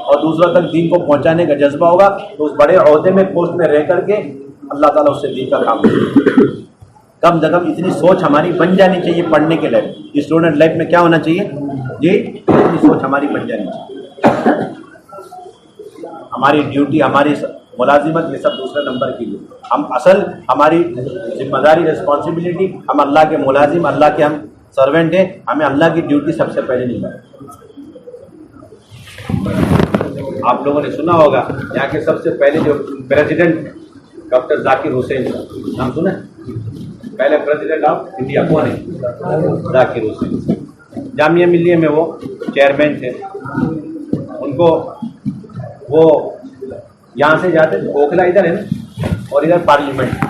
اور دوسروں تک دین کو پہنچانے کا جذبہ ہوگا, تو اس بڑے عہدے میں, پوسٹ میں رہ کر کے اللہ تعالیٰ اس سے دین کا کام کرے. کم سے کم اتنی سوچ ہماری بن جانی چاہیے پڑھنے کے لائف, اسٹوڈنٹ لائف میں کیا ہونا چاہیے جی, اتنی سوچ ہماری بن جانی چاہیے. ہماری ڈیوٹی, ہماری ملازمت, یہ سب دوسرے نمبر کی ہے. ہم اصل ہماری ذمہ داری, رسپانسبلٹی, ہم اللہ کے ملازم, اللہ کے ہم سرونٹ ہیں, ہمیں اللہ کی ڈیوٹی سب سے پہلے نبھانی. آپ لوگوں نے سنا ہوگا یہاں کے سب سے پہلے جو پریزیڈنٹ ڈاکٹر ذاکر حسین صاحب, نام سنا, پہلے پریزیڈنٹ آف انڈیا کون ہے, ذاکر حسین. جامعہ ملیہ میں وہ چیئرمین تھے. ان کو وہ یہاں سے جاتے تھے, اوکھلا ادھر ہے نا, اور ادھر پارلیمنٹ,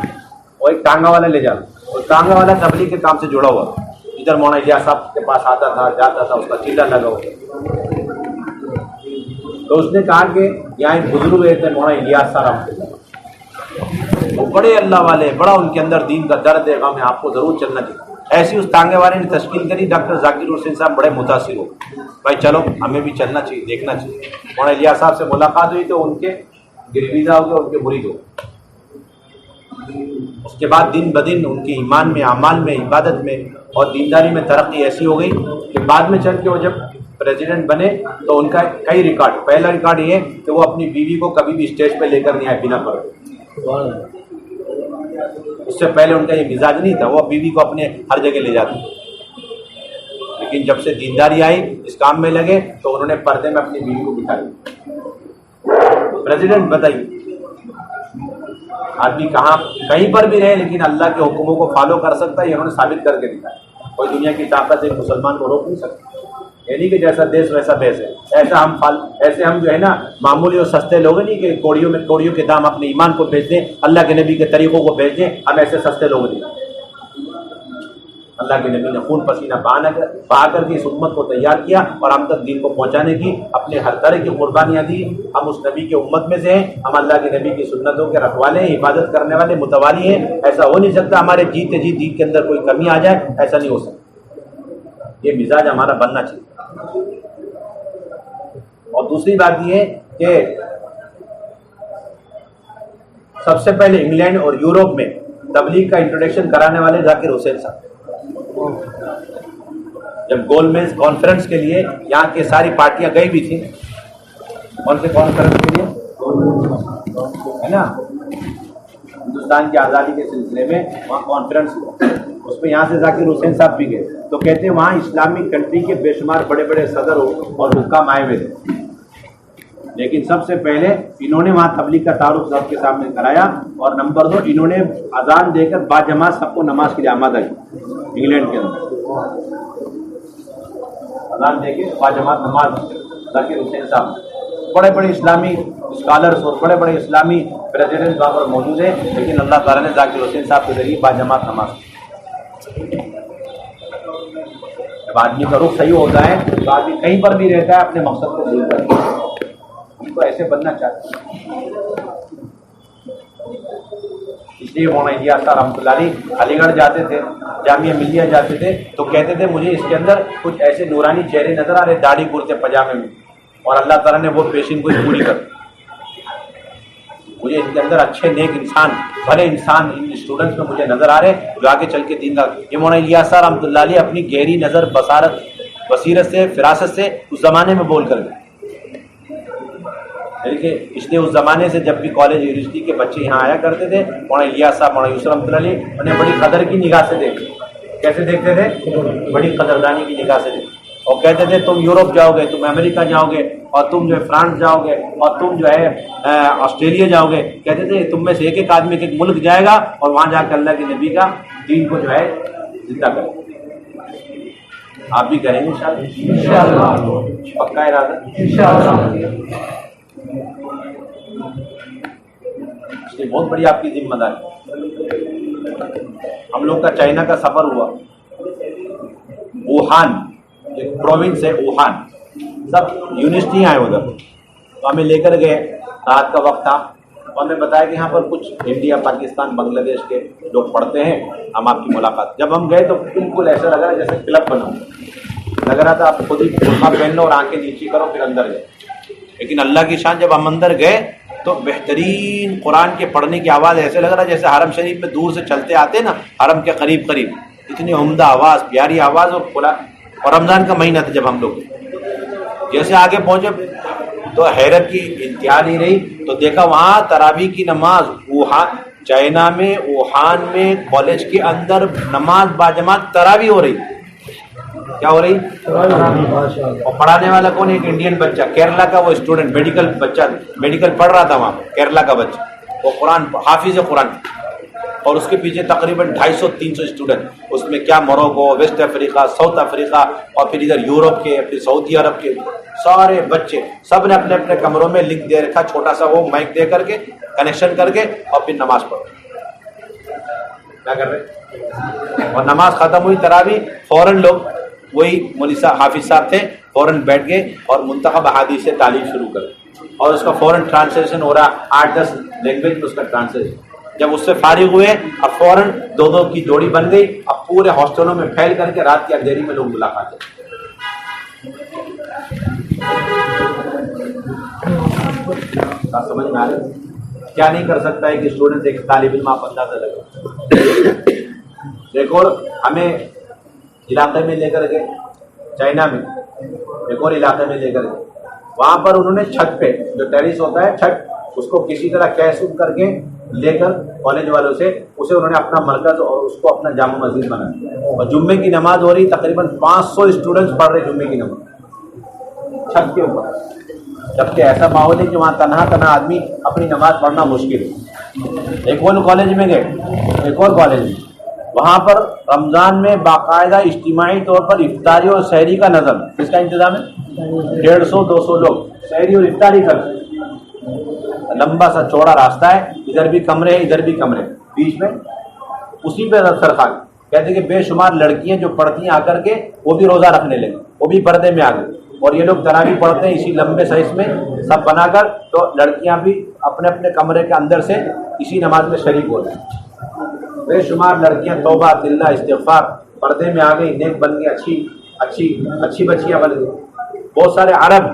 اور ایک ٹانگا والا لے جاتا, اور ٹانگا والا تبلیغ کے کام سے جڑا ہوا, ادھر مولانا الیاس صاحب کے پاس آتا تھا, جاتا تھا, اس کا چیلا لگا ہوا. تو اس نے کہا کہ یہاں ایک بزرگ تھے مولانا الیاس صاحب, وہ بڑے اللہ والے, بڑا ان کے اندر دین کا درد ہے, غم ہے, آپ کو ضرور چلنا چاہیے. ایسی اس ٹانگے والے نے تشکیل کری. ڈاکٹر ذاکر حسین صاحب بڑے متاثر ہو, بھائی چلو ہمیں بھی چلنا چاہیے, دیکھنا چاہیے. مولانا الیاس صاحب سے ملاقات ہوئی تو ان کے گرویدہ ہو گئے, ان کے مرید ہو. اس کے بعد دن بدن ان کے ایمان میں, اعمال میں, عبادت میں اور دینداری میں ترقی ایسی ہو گئی کہ بعد میں چل کے وہ جب پریزیڈنٹ بنے تو ان کا کئی ریکارڈ. پہلا ریکارڈ یہ کہ وہ اپنی بیوی کو کبھی بھی اسٹیج پہ لے کر نہیں آئے بنا پڑھے. اس سے پہلے ان کا یہ مزاج نہیں تھا, وہ بیوی کو اپنے ہر جگہ لے جاتے. لیکن جب سے دینداری آئی, اس کام میں لگے, تو انہوں نے پردے میں اپنی بیوی کو بٹھا دیا. پریزیڈنٹ بتائیے, آدمی کہاں کہیں پر بھی رہے لیکن اللہ کے حکموں کو فالو کر سکتا ہے, یہ انہوں نے ثابت کر کے دکھایا. کوئی دنیا کی طاقت ایک مسلمان کو روک نہیں سکتی. یعنی کہ جیسا دیش ویسا بیس ہے, ایسے ہم جو ہے نا معمولی اور سستے لوگ نہیں کہ کوڑیوں کے دام اپنے ایمان کو بیچ دیں, اللہ کے نبی کے طریقوں کو بیچ دیں. ہم ایسے سستے لوگ نہیں. اللہ کے نبی نے خون پسینہ بہا کر کے اس امت کو تیار کیا اور ہم تک دین کو پہنچانے کی اپنے ہر طرح کی قربانیاں دی. ہم اس نبی کے امت میں سے ہیں, ہم اللہ کے نبی کی سنتوں کے رکھوالے ہیں, عبادت کرنے والے, متوالی ہیں. ایسا ہو نہیں سکتا ہمارے جیتے جی دین کے اندر کوئی کمی آ جائے, ایسا نہیں ہو سکتا. یہ مزاج ہمارا بننا چاہیے. اور دوسری بات یہ کہ سب سے پہلے انگلینڈ اور یورپ میں تبلیغ کا انٹروڈکشن کرانے والے ذاکر حسین صاحب. جب گول میز کانفرنس کے لیے یہاں کے ساری پارٹیاں گئی بھی تھیں, کون سے کانفرنس کے لیے ہے نا, ہندوستان کی آزادی کے سلسلے میں وہاں کانفرنس ہوا, اس میں یہاں سے ذاکر حسین صاحب بھی گئے. تو کہتے ہیں وہاں اسلامی کنٹری کے بے شمار بڑے بڑے صدر اور حکام آئے ہوئے تھے, لیکن سب سے پہلے انہوں نے وہاں تبلیغ کا تعارف سب کے سامنے کرایا. اور نمبر 2, انہوں نے اذان دے کر باجماعت سب کو نماز کے لیے آمادہ کی. انگلینڈ کے اندر اذان دے کے باجماعت نماز ذاکر حسین صاحب. بڑے بڑے اسلامی اسکالرس اور بڑے بڑے اسلامی پریزیڈنٹ وہاں پر موجود ہیں, لیکن اللہ تعالیٰ نے ذاکر حسین صاحب کے ذریعے باجماعت نماز. جب آدمی کا رخ صحیح ہوتا ہے تو آدمی کہیں پر بھی رہتا ہے اپنے مقصد کو بھول کر ہم تو ایسے بننا چاہتے ہیں. اس لیے مولانا الیاس صاحب رحمۃ اللہ علیہ علی گڑھ جاتے تھے, جامعہ ملیہ جاتے تھے تو کہتے تھے مجھے اس کے اندر کچھ ایسے نورانی چہرے نظر آ رہے داڑھی کرتے پاجامے میں, اور اللہ تعالیٰ نے وہ پیشین گوئی پوری کر. مجھے ان کے اندر اچھے نیک انسان, بھلے انسان ان اسٹوڈنٹس میں مجھے نظر آ رہے جو آگے چل کے دین کا. یہ مولانا الیاس صاحب رحمۃ اللہ علیہ اپنی گہری نظر بصیرت سے فراست سے اس زمانے میں بول کر گئے. اس لیے اس زمانے سے جب بھی کالج یونیورسٹی کے بچے یہاں آیا کرتے تھے مولانا الیاس صاحب مولانا یوسف رحمۃ اللہ علیہ انہیں بڑی قدر کی نگاہ سے دیکھتے. کیسے دیکھتے تھے؟ بڑی قدردانی کی نگاہ سے دیکھتے, اور کہتے تھے تم یورپ جاؤ گے, تم امریکہ جاؤ گے, اور تم جو ہے فرانس جاؤ گے, اور تم جو ہے آسٹریلیا جاؤ گے. کہتے تھے تم میں سے ایک ایک آدمی ایک ملک جائے گا اور وہاں جا کے اللہ کے نبی کا دین کو جو ہے زندہ کرے. آپ بھی کریں گے انشاءاللہ, پکا ارادہ انشاءاللہ. یہ بہت بڑی آپ کی ذمہ داری. ہم لوگ کا چائنا کا سفر ہوا, ووہان ایک پروونس ہے ووہان, سب یونیورسٹی آئے ادھر تو ہمیں لے کر گئے. رات کا وقت تھا تو ہمیں بتایا کہ یہاں پر کچھ انڈیا پاکستان بنگلہ دیش کے لوگ پڑھتے ہیں, ہم آپ کی ملاقات. جب ہم گئے تو بالکل ایسا لگ رہا جیسے کلب بنا لگ رہا تھا. آپ خود ہی برقع پہن لو اور آنکھیں نیچی کرو پھر اندر گئے. لیکن اللہ کی شان جب ہم اندر گئے تو بہترین قرآن کے پڑھنے کی آواز ایسے لگ رہا جیسے حرم شریف میں دور سے چلتے آتے نا حرم کے قریب قریب, اتنی عمدہ آواز, پیاری آواز. اور رمضان کا مہینہ تھا جب ہم لوگ جیسے آگے پہنچے تو حیرت کی انتہا نہیں رہی. تو دیکھا وہاں تراویح کی نماز ووہان چائنا میں ووہان میں کالج کے اندر نماز باجماعت تراویح ہو رہی. کیا ہو رہی؟ اور پڑھانے والا کون؟ ایک انڈین بچہ, کیرلا کا وہ اسٹوڈنٹ, میڈیکل بچہ, میڈیکل پڑھ رہا تھا وہاں, کیرلا کا بچہ, وہ قرآن حافظ قرآن. اور اس کے پیچھے تقریباً 250-300 اسٹوڈنٹ. اس میں کیا موروکو, ویسٹ افریقہ, ساؤتھ افریقہ, اور پھر ادھر یورپ کے, پھر سعودی عرب کے سارے بچے. سب نے اپنے اپنے کمروں میں لنک دے رکھا, چھوٹا سا وہ مائک دے کر کے کنیکشن کر کے, اور پھر نماز پڑھو. کیا کر رہے؟ اور نماز ختم ہوئی تراویح, فوراً لوگ وہی مولوی صاحب حافظ صاحب تھے فوراً بیٹھ گئے اور منتخب احادیث سے تعلیم شروع کر, اور اس کا فوراً ٹرانسلیشن ہو رہا 8-10 لینگویج میں اس کا ٹرانسلیشن. جب اس سے فارغ ہوئے اب فوراً 2-2 کی جوڑی بن گئی. اب پورے ہاسٹلوں میں پھیل کر کے رات کی اندھیری میں لوگ ملاقات کرتے. سمجھ میں آ رہا ہے کیا نہیں کر سکتا ہے کہ اسٹوڈنٹ ایک طالب علم آپ اندازہ لگے. دیکھو ہمیں علاقے میں لے کر گئے, چائنا میں ایک اور علاقے میں لے کر گئے. وہاں پر انہوں نے چھت پہ جو ٹیرس ہوتا ہے چھت, اس کو کسی طرح کیش کر کے لے کر کالج والوں سے اسے انہوں نے اپنا مرکز اور اس کو اپنا جامع مسجد بنایا. اور جمعے کی نماز ہو رہی, تقریباً 500 اسٹوڈنٹس پڑھ رہے جمعے کی نماز چھت کے اوپر. جبکہ ایسا ماحول ہے کہ وہاں تنہا آدمی اپنی نماز پڑھنا مشکل ہے. ایک اور کالج میں گئے, ایک اور کالج میں, وہاں پر رمضان میں باقاعدہ اجتماعی طور پر افطاری اور سحری کا نظم, کس کا انتظام ہے؟ 150-200 لوگ سحری اور افطاری کرتے. لمبا سا چوڑا راستہ ہے, ادھر بھی کمرے ادھر بھی کمرے, بیچ میں اسی پہ سرخان. کہتے ہیں کہ بے شمار لڑکیاں جو پڑھتی ہیں آ کر کے وہ بھی روزہ رکھنے لگے, وہ بھی پردے میں آ گئے. اور یہ لوگ تراویح پڑھتے ہیں اسی لمبے سائز میں سب بنا کر, تو لڑکیاں بھی اپنے اپنے کمرے کے اندر سے اسی نماز میں شریک ہوتے ہیں. بے شمار لڑکیاں توبہ دلہ استغفار پردے میں آ گئی, نیک بن گئی, اچھی بچیاں بن گئی. بہت سارے عرب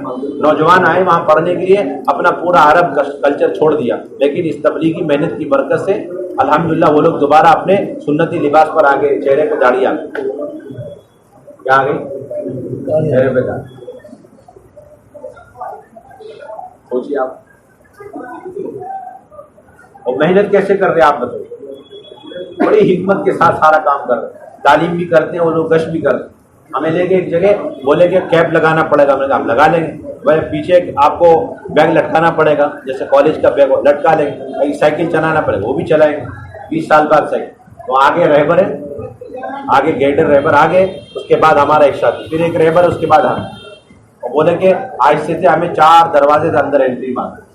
نوجوان آئے وہاں پڑھنے کے لیے, اپنا پورا عرب کلچر چھوڑ دیا. لیکن اس تبلیغی محنت کی برکت سے الحمدللہ وہ لوگ دوبارہ اپنے سنتی لباس پر آ گئے. چہرے پہ داڑھی آ گئی. کیا آ گئی؟ چہرے پہ داڑھی. سوچیے آپ, اور محنت کیسے کر رہے آپ بتائیے. بڑی حکمت کے ساتھ سارا کام کر رہے ہیں, تعلیم بھی کرتے ہیں وہ لوگ, گشت بھی کرتے ہیں. ہمیں لے کے ایک جگہ بولے کہ کیپ لگانا پڑے گا. میں نے کہا ہم لگا لیں گے. بھائی پیچھے آپ کو بیگ لٹکانا پڑے گا, جیسے کالج کا بیگ ہو لٹکا لیں گے. کہیں سائیکل چلانا پڑے گا, وہ بھی چلائیں گے. 20 سال بعد سائیکل. تو آگے رہبر ہے, آگے گائیڈر رہبر آگے, اس کے بعد ہمارا ایک ساتھی, پھر ایک رہبر, اس کے بعد ہم. اور بولے کہ آج سے ہمیں 4 دروازے سے اندر انٹری مانگے.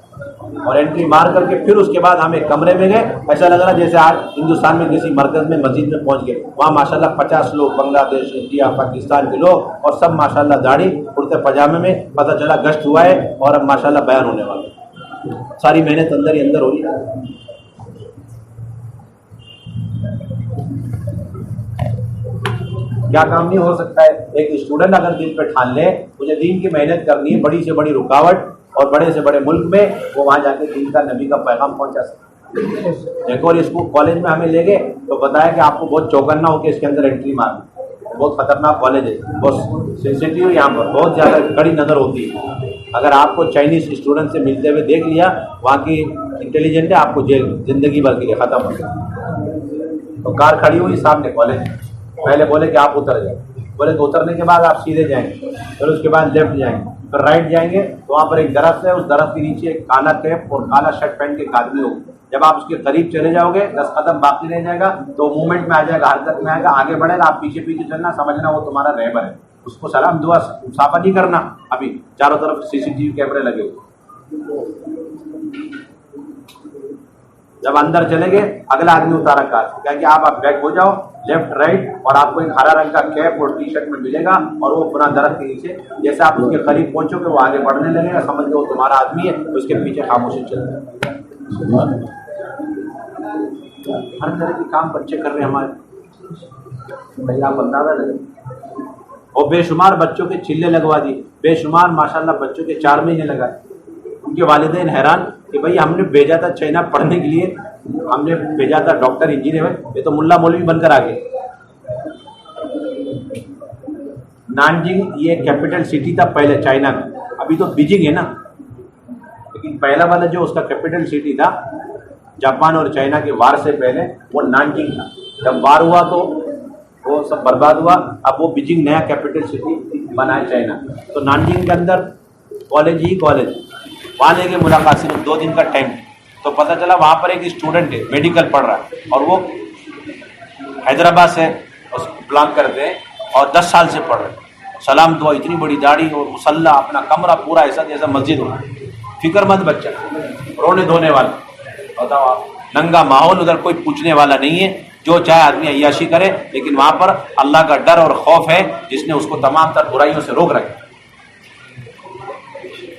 اور انٹری مار کر کے پھر اس کے بعد ہم ایک کمرے میں گئے. ایسا لگ رہا جیسے آج ہندوستان میں کسی مرکز میں مسجد میں پہنچ گئے. وہاں ماشاءاللہ 50 لوگ بنگلہ دیش، انڈیا، پاکستان کے لوگ، اور سب ماشاءاللہ داڑھی کرتے پاجامے میں. پتہ چلا گشت ہوا ہے اور اب ماشاءاللہ بیان ہونے والا. ساری محنت اندر ہی اندر ہو رہی ہے. کیا کام نہیں ہو سکتا ہے؟ ایک اسٹوڈنٹ اگر دل پہ ٹھان لے مجھے دین کی محنت کرنی ہے، بڑی سے بڑی رکاوٹ اور بڑے سے بڑے ملک میں وہ وہاں جا کے دین کا، نبی کا پیغام پہنچا سکتا ہے. ایک اور اسکول کالج میں ہمیں لے گئے تو بتایا کہ آپ کو بہت چوکنا ہو کے اس کے اندر انٹری مارنا. بہت خطرناک کالج ہے، بہت سینسیٹیو، یہاں پر بہت زیادہ کڑی نظر ہوتی ہے. اگر آپ کو چائنیز اسٹوڈنٹ سے ملتے ہوئے دیکھ لیا وہاں کی انٹیلیجنٹ ہے، آپ کو جیل زندگی بھر کے لیے ختم ہو گیا. تو کار کھڑی ہوئی سامنے کالج، پہلے بولے کہ آپ اتر جائیں. بولے کہ اترنے کے بعد آپ سیدھے جائیں گے، پھر اس کے بعد لیفٹ جائیں گے، پھر رائٹ جائیں گے تو وہاں پر ایک درخت ہے، اس درخت کے نیچے ایک کالا کیپ اور کالا شرٹ پہن کے ایک آدمی ہوگا. جب آپ اس کے قریب چلے جاؤ گے 10 قدم باقی رہ جائے گا تو موومنٹ میں آ جائے گا، حرکت میں آئے گا، آگے بڑھے گا. آپ پیچھے پیچھے چلنا، سمجھنا وہ تمہارا رہبر ہے. اس کو سلام دعا مسافہ نہیں کرنا. ابھی چاروں طرف CCTV کیمرے لگے ہوئے. جب اندر چلے گئے اگلا آدمی اتارا کار کیا کہ آپ بیک ہو جاؤ لیفٹ رائٹ، اور آپ کو ایک ہرا رنگ کا کیپ اور ٹی شرٹ میں ملے گا اور وہ پورا درخت کے نیچے. جیسے آپ اس کے قریب پہنچو گے وہ آگے بڑھنے لگے گا، سمجھ گئے وہ تمہارا آدمی ہے. اس کے پیچھے خاموشی چلتا ہے. ہر طرح کے کام بچے کر رہے ہیں ہمارے. بھائی آپ اندازہ لگے. اور بے شمار بچوں کے چلے لگوا دی، بے شمار ماشاءاللہ بچوں کے 4 مہینے لگائے. ان کے والدین حیران کہ بھائی ہم نے بھیجا تھا چائنا پڑھنے کے لیے، ہم نے بھیجا تھا ڈاکٹر انجینئر، یہ تو ملا مولوی بن کر آ گئے. نانجنگ یہ کیپٹل سٹی تھا پہلے چائنا کا، ابھی تو بیجنگ ہے نا، لیکن پہلا والا جو اس کا کیپٹل سٹی تھا جاپان اور چائنا کے وار سے پہلے وہ نانجنگ تھا. جب وار ہوا تو وہ سب برباد ہوا. اب وہ بیجنگ نیا کیپٹل سٹی بنا ہے چائنا. تو نانجنگ کے اندر کالج ہی کالج، وہاں لے کے ملاقات صرف 2 دن کا ٹائم. تو پتہ چلا وہاں پر ایک اسٹوڈنٹ ہے میڈیکل پڑھ رہا ہے اور وہ حیدرآباد سے بلانگ کرتے ہیں اور 10 سال سے پڑھ رہے ہیں. سلام دعا، اتنی بڑی داڑھی اور مسلح، اپنا کمرہ پورا ایسا جیسا مسجد ہو. فکر مند بچہ، رونے دھونے والا. بتاؤ آپ، ننگا ماحول، ادھر کوئی پوچھنے والا نہیں ہے، جو چاہے آدمی عیاشی کرے. لیکن وہاں پر اللہ کا ڈر اور خوف ہے جس نے اس کو تمام تر برائیوں سے روک رکھا.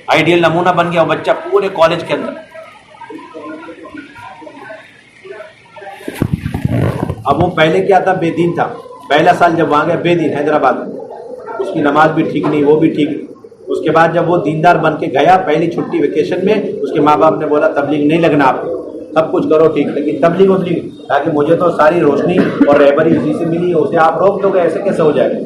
آئیڈیل نمونہ بن گیا وہ بچہ پورے کالج کے اندر. اب وہ پہلے کیا تھا؟ بے دین تھا. پہلا سال جب وہاں گیا بے دین حیدرآباد میں، اس کی نماز بھی ٹھیک نہیں، وہ بھی ٹھیک نہیں. اس کے بعد جب وہ دیندار بن کے گیا پہلی چھٹی ویکیشن میں، اس کے ماں باپ نے بولا تبلیغ نہیں لگنا آپ کو، سب کچھ کرو ٹھیک لیکن تبلیغ تاکہ مجھے تو ساری روشنی اور رہبری اسی سے ملی ہے، اسے آپ روک دو گے ایسے کیسے ہو جائے گا.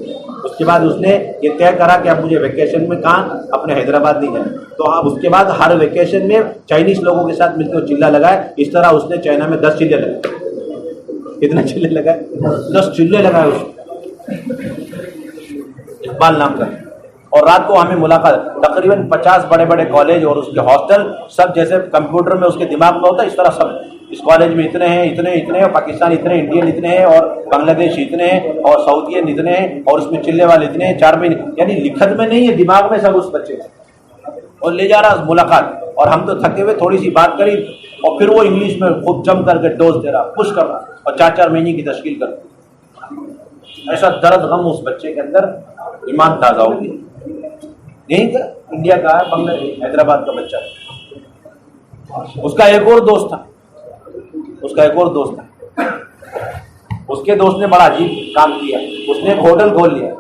اس کے بعد اس نے یہ طے کرا کہ اب مجھے ویکیشن میں کہاں اپنے حیدرآباد نہیں جانا. تو اب اس کے بعد ہر ویکیشن میں چائنیز لوگوں کے ساتھ مل کے چلہ لگائے. اس طرح اس نے چائنا میں 10 چلے لگائے. کتنے چلے لگائے؟ 10 چلے لگائے اس اقبال نام کا. اور رات کو ہمیں ملاقات تقریباً 50 بڑے بڑے کالج اور اس کے ہاسٹل سب جیسے کمپیوٹر میں اس کے دماغ میں ہوتا ہے اس طرح سب. اس کالج میں اتنے ہیں اتنے اتنے، اور پاکستان اتنے، انڈین اتنے ہیں، اور بنگلہ دیش اتنے ہیں، اور سعودین اتنے ہیں، اور اس میں چلے والے اتنے ہیں. 4 مہینے یعنی لکھت میں نہیں ہے، دماغ میں سب اس بچے کا. اور لے جا رہا ملاقات، اور ہم تو تھکے ہوئے تھوڑی سی بات کری اور پھر وہ انگلش میں خوب جم کر کے ڈوز دے رہا، پش کر رہا، اور 4 مہینے کی تشکیل کر رہا. ایسا درد غم اس بچے کے اندر، ایمان تازہ ہو گیا. نہیں کہ انڈیا کا ہے، بنگلہ دیش حیدرآباد کا بچہ. اس کا ایک اور دوست تھا، اس کے دوست نے بڑا عجیب کام کیا. اس نے ایک ہوٹل کھول لیا.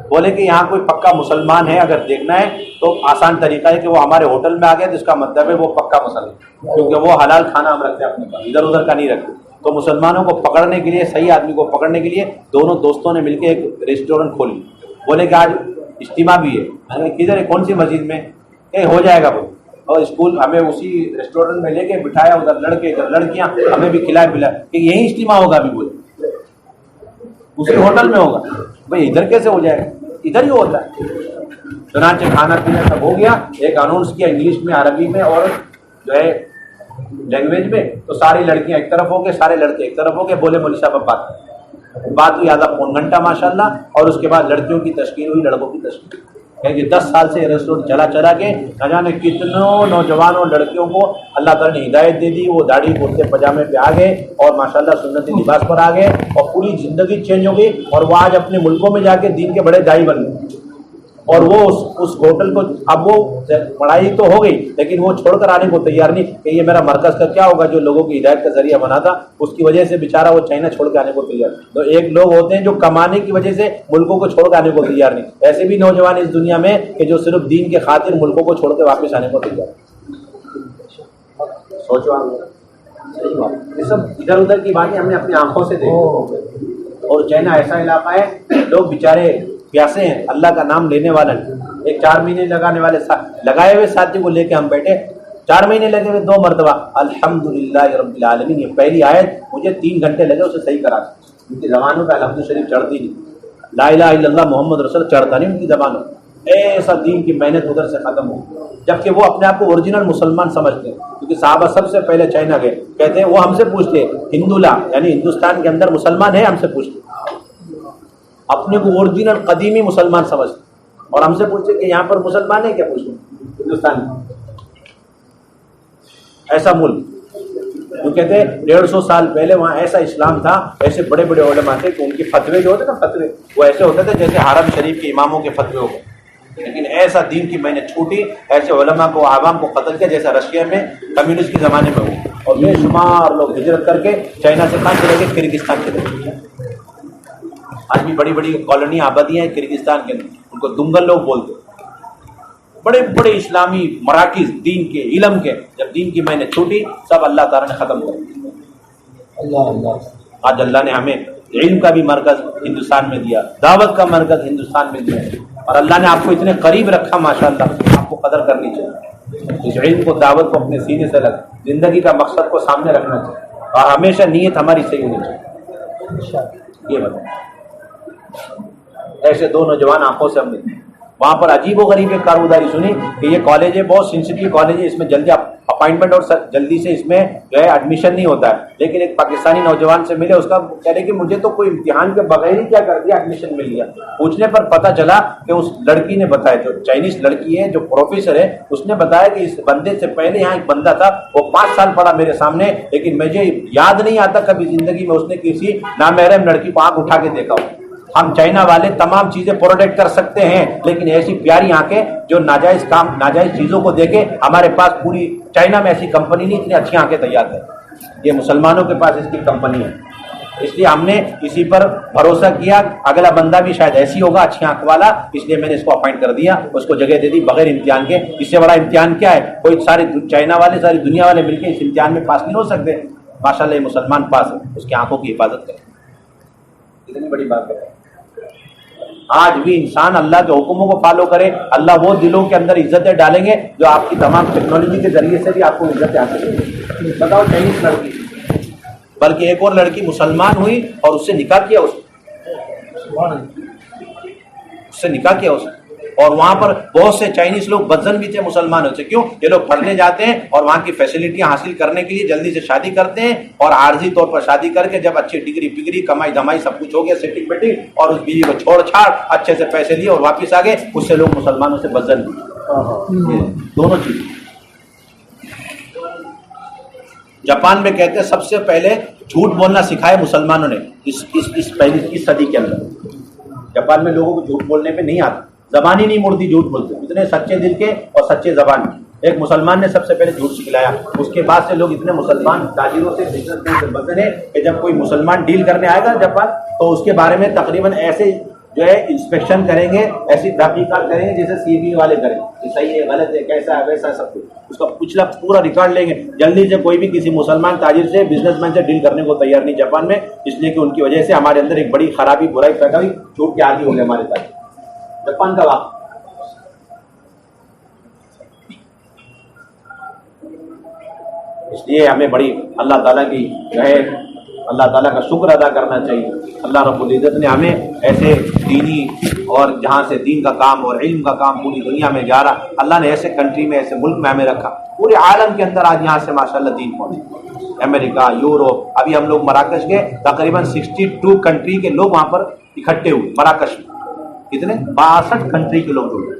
بولے کہ یہاں کوئی پکا مسلمان ہے، اگر دیکھنا ہے تو آسان طریقہ ہے کہ وہ ہمارے ہوٹل میں آ گئے تو اس کا مطلب ہے وہ پکا مسلمان، کیونکہ وہ حلال کھانا ہم رکھتے ہیں اپنے پاس، ادھر ادھر کا نہیں رکھتے. تو مسلمانوں کو پکڑنے کے لیے، صحیح آدمی کو پکڑنے کے لیے دونوں دوستوں نے مل کے ایک ریسٹورینٹ کھولی. بولے کہ آج اجتماع بھی ہے. کدھر ہے؟ کون سی مسجد میں؟ ہو جائے گا وہ. اور اسکول ہمیں اسی ریسٹورینٹ میں لے کے بٹھایا، ادھر لڑکے ادھر لڑکیاں، ہمیں بھی کھلائے پلائے کہ یہی اجتماع ہوگا. بھی بولے اسی ہوٹل میں ہوگا. بھائی ادھر کیسے ہو جائے گا؟ ادھر ہی ہوتا ہے. چنانچہ کھانا پینا سب ہو گیا. ایک اناؤنس کیا انگلش میں، عربی میں اور جو ہے لینگویج میں. تو ساری لڑکیاں ایک طرف ہو گئے، سارے لڑکے ایک طرف ہو گئے. بولے مولوی صاحب بات ہوئی آدھا پون گھنٹہ ماشاءاللہ. اور اس کے بعد لڑکیوں کی تشکیل ہوئی، لڑکوں کی تشکیل. کہ 10 سال سے یہ ریسٹورینٹ چلا کے نہ جانے کتنوں نوجوانوں لڑکیوں کو اللہ تعالیٰ نے ہدایت دے دی، وہ داڑھی کرتے پجامے پہ آ گئے اور ماشاءاللہ سنتی لباس پر آ گئے اور پوری زندگی چینج ہو گئی، اور وہ آج اپنے ملکوں میں جا کے دین کے بڑے داعی بن گئے، اور وہ اس ہوٹل کو اب وہ پڑھائی تو ہو گئی لیکن وہ چھوڑ کر آنے کو تیار نہیں کہ یہ میرا مرکز کا کیا ہوگا جو لوگوں کی ہدایت کا ذریعہ بنا تھا، اس کی وجہ سے بیچارہ وہ چائنا چھوڑ کے آنے کو تیار۔ تو ایک لوگ ہوتے ہیں جو کمانے کی وجہ سے ملکوں کو چھوڑ کے آنے کو تیار نہیں، ایسے بھی نوجوان اس دنیا میں کہ جو صرف دین کے خاطر ملکوں کو چھوڑ کے واپس آنے کو تیار۔ سوچو یہ سب ادھر ادھر کی باتیں ہم نے اپنی آنکھوں سے دیکھی، اور چائنا ایسا علاقہ ہے لوگ بیچارے پیاسے ہیں، اللہ کا نام لینے والا نہیں۔ ایک 4 مہینے لگائے ہوئے ساتھی کو لے کے ہم بیٹھے، 4 مہینے لگے ہوئے 2 مرتبہ الحمدللہ رب العالمین، یہ پہلی آیت مجھے 3 گھنٹے لگے اسے صحیح کرا، ان کی زبانوں پہ الحمد شریف چڑھتی نہیں، لا الہ الا اللہ محمد رسول چڑھتا نہیں ان کی زبانوں، ایسا دین کی محنت ادھر سے ختم ہو، جبکہ وہ اپنے آپ کو اوریجنل مسلمان سمجھتے ہیں، کیونکہ صحابہ سب سے پہلے چائنا گئے، کہتے ہیں وہ ہم سے پوچھتے ہندولا یعنی ہندوستان کے اندر مسلمان ہے، ہم سے پوچھتے اپنے کو اوریجنل قدیمی مسلمان سمجھتے، اور ہم سے پوچھتے کہ یہاں پر مسلمان ہے کیا، پوچھتے ہندوستان میں ایسا ملک، وہ کہتے ہیں 150 سال پہلے وہاں ایسا اسلام تھا، ایسے بڑے بڑے علماء تھے کہ ان کے فتوے جو ہوتے نا فتوے وہ ایسے ہوتے تھے جیسے حرم شریف کے اماموں کے فتوے ہو گئے، لیکن ایسا دین کی میں نے چھوٹی، ایسے علماء کو عوام کو قتل کیا جیسا رشیا میں کمیونسٹ کے زمانے میں ہو، اور بے شمار لوگ ہجرت کر کے چائنا سے کہاں چلے گئے، کرغزستان چلے گئے، آج بھی بڑی بڑی کالونی آبادیاں ہیں کرغزستان کے اندر، ان کو دنگل لوگ بولتے، بڑے بڑے اسلامی مراکز دین کے علم کے، جب دین کی میں نے چھوٹی سب اللہ تعالیٰ نے ختم کر دیا۔ آج اللہ نے ہمیں علم کا بھی مرکز ہندوستان میں دیا، دعوت کا مرکز ہندوستان میں دیا، اور اللہ نے آپ کو اتنے قریب رکھا، ماشاءاللہ آپ کو قدر کرنی چاہیے، اس علم کو دعوت کو اپنے سینے سے لگ، زندگی کا مقصد کو سامنے رکھنا چاہیے، اور ہمیشہ نیت ہماری صحیح ہونی چاہیے۔ یہ بتائیں ایسے 2 نوجوان آنکھوں سے ہم نے وہاں پر عجیب و غریب ایک کارگزاری سنی کہ یہ کالج ہے، بہت سینسٹیو کالج ہے، اس میں جلدی اپائنٹمنٹ اور جلدی سے اس میں جو ہے ایڈمیشن نہیں ہوتا ہے، لیکن ایک پاکستانی نوجوان سے ملے، اس کا کہہ رہے کہ مجھے تو کوئی امتحان کے بغیر ہی کیا کر دیا ایڈمیشن مل گیا، پوچھنے پر پتہ چلا کہ اس لڑکی نے بتایا، جو چائنیز لڑکی ہے جو پروفیسر ہے، اس نے بتایا کہ اس بندے سے پہلے یہاں ایک بندہ تھا، وہ 5 سال پڑھا میرے سامنے، لیکن مجھے یاد نہیں آتا کبھی زندگی میں اس نے کسی نامحرم لڑکی کو آنکھ اٹھا کے دیکھا ہو۔ ہم چائنا والے تمام چیزیں پروڈکٹ کر سکتے ہیں، لیکن ایسی پیاری آنکھیں جو ناجائز کام ناجائز چیزوں کو دیکھے، ہمارے پاس پوری چائنا میں ایسی کمپنی نہیں اتنی اچھی آنکھیں تیار ہے، یہ مسلمانوں کے پاس اس کی کمپنی ہے، اس لیے ہم نے اسی پر بھروسہ کیا، اگلا بندہ بھی شاید ایسی ہوگا اچھی آنکھ والا، اس لیے میں نے اس کو اپوائنٹ کر دیا، اس کو جگہ دے دی بغیر امتحان کے۔ اس سے بڑا امتحان کیا ہے، کوئی سارے چائنا والے ساری دنیا والے مل کے اس امتحان میں پاس نہیں ہو سکتے، ماشاءاللہ یہ مسلمان پاس ہے، اس کی آنکھوں کی حفاظت کرے، اتنی بڑی بات ہے۔ آج بھی انسان اللہ کے حکموں کو فالو کرے، اللہ وہ دلوں کے اندر عزتیں ڈالیں گے جو آپ کی تمام ٹیکنالوجی کے ذریعے سے بھی آپ کو عزتیں حاصل ہوگی۔ بتاؤ چائنیز لڑکی، بلکہ ایک اور لڑکی مسلمان ہوئی اور اس سے نکاح کیا، اس سے نکاح کیا اس نے، اور وہاں پر بہت سے چائنیز لوگ بدزن بھی تھے مسلمانوں سے، کیوں؟ یہ لوگ پڑھنے جاتے ہیں اور وہاں کی فیسلٹیاں حاصل کرنے کے لیے جلدی سے شادی کرتے ہیں، اور عارضی طور پر شادی کر کے جب اچھی ڈگری پگری کمائی دھمائی سب کچھ ہو گیا سیٹنگ بیٹنگ، اور اس بیوی کو چھوڑ چھاڑ اچھے سے پیسے لیے اور واپس آ گئے، اس سے لوگ مسلمانوں سے بدزن بھی، دونوں چیز۔ جاپان میں کہتے ہیں سب سے پہلے جھوٹ بولنا سکھایا مسلمانوں نے اس پہلی صدی کے اندر۔ جاپان میں لوگوں کو جھوٹ بولنے پہ نہیں آتا، زبان ہی نہیں مڑتی، جھوٹ بولتے، اتنے سچے دل کے اور سچے زبان کے۔ ایک مسلمان نے سب سے پہلے جھوٹ سکھلایا، اس کے بعد سے لوگ اتنے مسلمان تاجروں سے بزنس مین سے بدن ہے کہ جب کوئی مسلمان ڈیل کرنے آئے گا جاپان تو اس کے بارے میں تقریباً ایسے جو ہے انسپیکشن کریں گے، ایسی تحقیقات کریں گے جیسے سی بی والے کریں کہ صحیح ہے غلط ہے کیسا ہے ویسا ہے، سب کچھ اس کا پچھلا پورا ریکارڈ لیں گے۔ جلدی سے کوئی بھی کسی مسلمان تاجر سے بزنس مین سے ڈیل کرنے کو تیار نہیں جاپان میں، اس لیے کہ ان کی وجہ سے ہمارے اندر ایک بڑی خرابی برائی پیدا ہوئی، جھوٹ کے عادی ہو گئے ہمارے ساتھ۔ جاپان کا واقعہ، اس لیے ہمیں بڑی اللہ تعالیٰ کی جو ہے اللہ تعالیٰ کا شکر ادا کرنا چاہیے۔ اللہ رب العزت نے ہمیں ایسے دینی اور جہاں سے دین کا کام اور علم کا کام پوری دنیا میں جا رہا، اللہ نے ایسے کنٹری میں ایسے ملک میں ہمیں رکھا، پورے عالم کے اندر آج یہاں سے ماشاءاللہ دین پہنچے، امریکہ، یوروپ، ابھی ہم لوگ مراکش گئے، تقریباً 62 کنٹری کے لوگ وہاں پر اکٹھے ہوئے، مراکش میں کتنے 62 کنٹری کے لوگ جڑے،